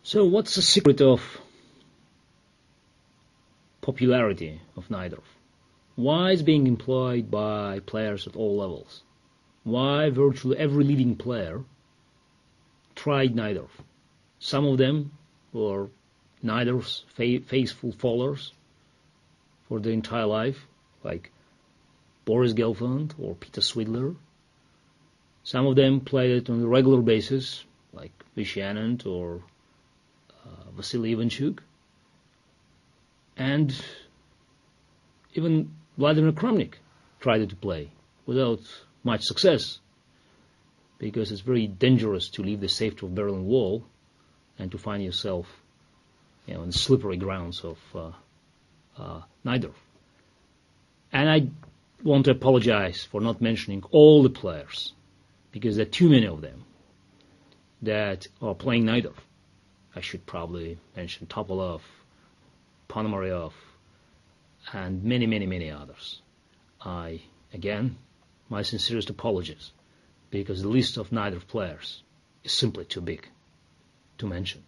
So what's the secret of popularity of Najdorf? Why is being employed by players at all levels? Why virtually every leading player tried Najdorf? Some of them were Najdorf's faithful followers for their entire life, like Boris Gelfand or Peter Swidler. Some of them played it on a regular basis, like Fischer or Vasily Ivanchuk. And even Vladimir Kramnik tried to play without much success, because it's very dangerous to leave the safety of Berlin Wall and to find yourself, in the slippery grounds of Najdorf. And I want to apologize for not mentioning all the players, because there are too many of them that are playing Najdorf. I should probably mention Topalov, Ponomaryov, and many, many, many others. Again, my sincerest apologies, because the list of Najdorf players is simply too big to mention.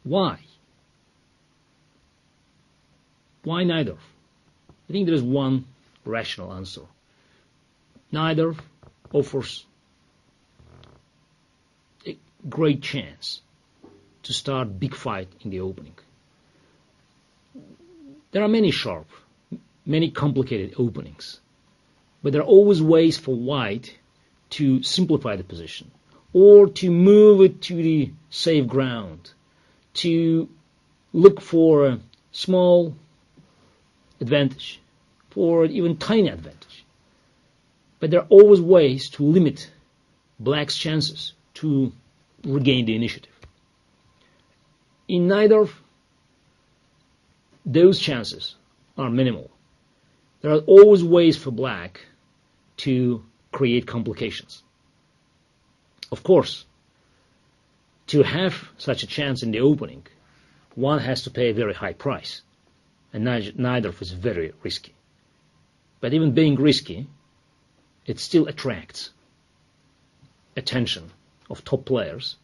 Why? Why Najdorf? I think there is one rational answer. Najdorf offers a great chance to start big fight in the opening. There are many sharp, many complicated openings, but there are always ways for white to simplify the position, or to move it to the safe ground, to look for a small advantage, for even tiny advantage. But there are always ways to limit black's chances to regain the initiative. In Najdorf, those chances are minimal. There are always ways for black to create complications. Of course, to have such a chance in the opening, one has to pay a very high price, and Najdorf is very risky. But even being risky, it still attracts attention of top players,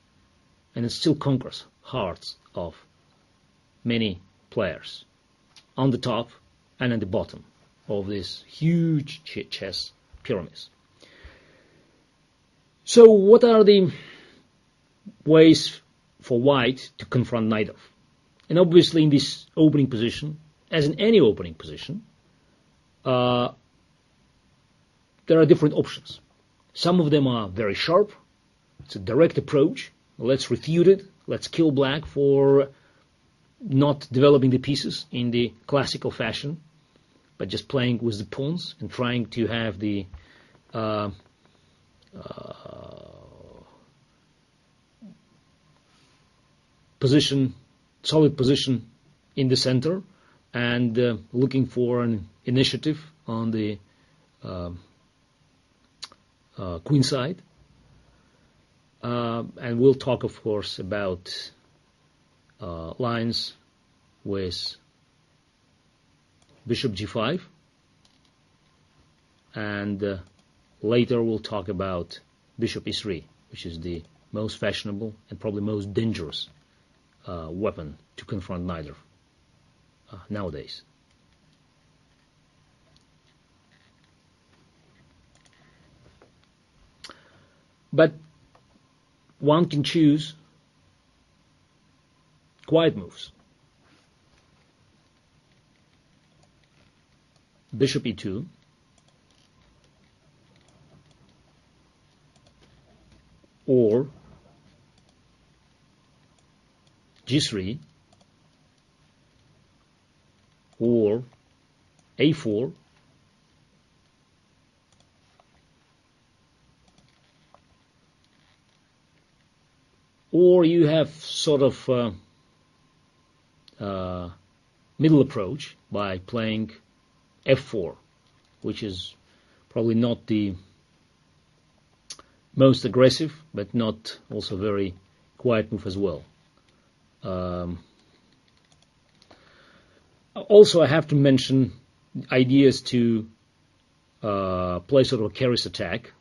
and it still conquers hearts of many players on the top and at the bottom of this huge chess pyramids. So what are the ways for white to confront Najdorf? And obviously in this opening position, as in any opening position, there are different options. Some of them are very sharp. It's a direct approach. Let's refute it. Let's kill black for not developing the pieces in the classical fashion, but just playing with the pawns and trying to have the solid position in the center, and looking for an initiative on the queen side. And we'll talk, of course, about lines with bishop g5, and later we'll talk about bishop e3, which is the most fashionable and probably most dangerous weapon to confront Najdorf nowadays. But one can choose quiet moves. Bishop e2, or g3, or a4, or you have sort of middle approach by playing f4, which is probably not the most aggressive, but not also very quiet move as well. Also, I have to mention ideas to play sort of a careless attack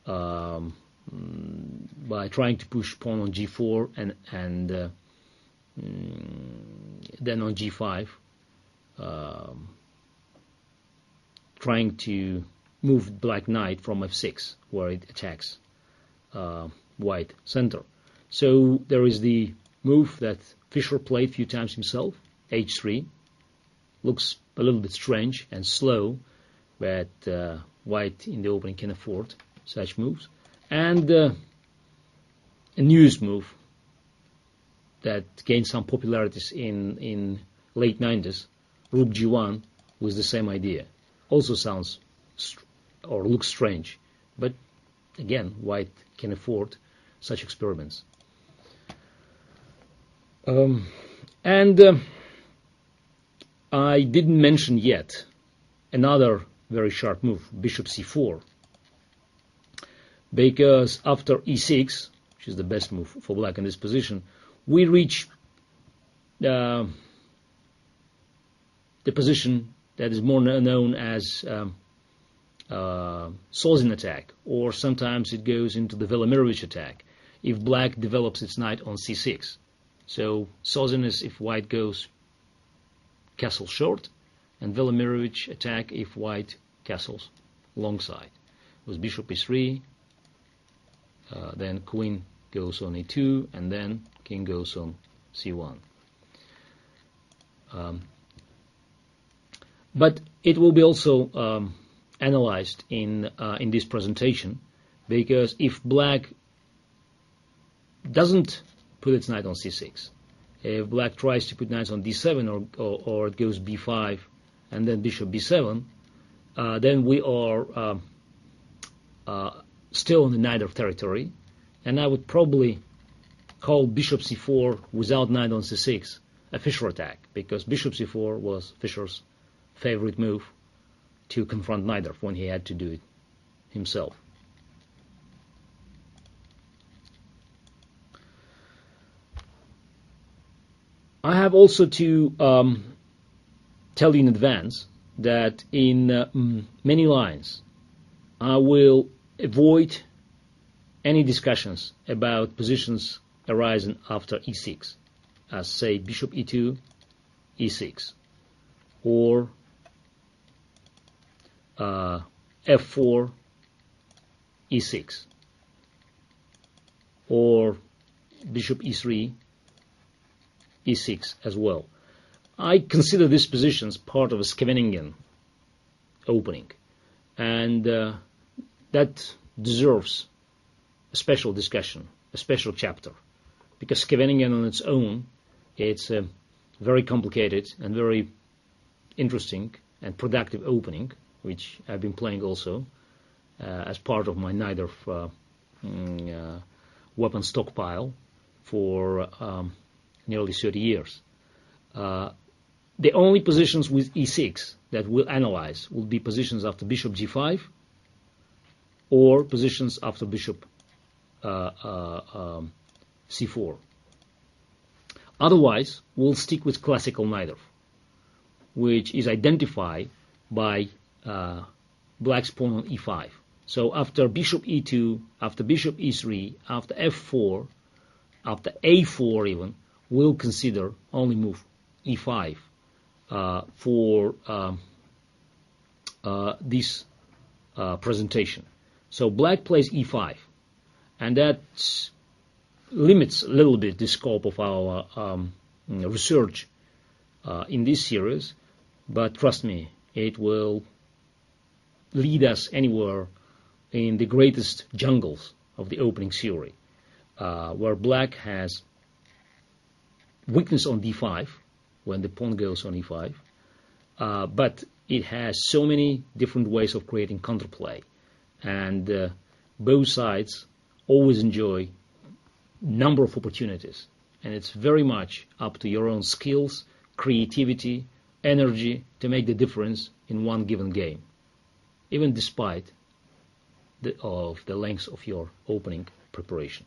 by trying to push pawn on g4 and then on g5, trying to move black knight from f6, where it attacks white center. So there is the move that Fischer played a few times himself, h3. Looks a little bit strange and slow, but white in the opening can afford such moves. And a newest move that gained some popularities in late 90s, rook g1, with the same idea. Also sounds or looks strange, but again, white can afford such experiments. I didn't mention yet another very sharp move, bishop c4, because after e6, which is the best move for black in this position, we reach the position that is more known as Solzhenitsyn attack, or sometimes it goes into the Velimirovich attack, if black develops its knight on c6. So Solzhenitsyn is if white goes castle short, and Velimirovich attack if white castles long side. With bishop e3, then queen goes on e2, and then king goes on c1. But it will be also analyzed in this presentation, because if black doesn't put its knight on c6, if black tries to put knights on d7 or it goes b5 and then bishop b7, then we are still in the Najdorf territory, and I would probably call bishop c4 without knight on c6 a Fischer attack, because bishop c4 was Fischer's favorite move to confront Najdorf when he had to do it himself. I have also to tell you in advance that in many lines I will avoid any discussions about positions arising after e6, as say bishop e2, e6, or f4, e6, or bishop e3, e6 as well. I consider these positions part of a Scheveningen opening, and that deserves a special discussion, a special chapter, because Scheveningen on its own, it's a very complicated and very interesting and productive opening, which I've been playing also as part of my Najdorf weapon stockpile for nearly 30 years. The only positions with e6 that we'll analyze will be positions after bishop g5 or positions after bishop c4. Otherwise, we'll stick with classical Najdorf, which is identified by black's pawn on e5. So after bishop e2, after bishop e3, after f4, after a4 even, we'll consider only move e5 for this presentation. So black plays e5, and that limits a little bit the scope of our research in this series, but trust me, it will lead us anywhere in the greatest jungles of the opening theory, where black has weakness on d5 when the pawn goes on e5, but it has so many different ways of creating counterplay, and both sides always enjoy number of opportunities, and it's very much up to your own skills, creativity, energy to make the difference in one given game, even despite the length of your opening preparation.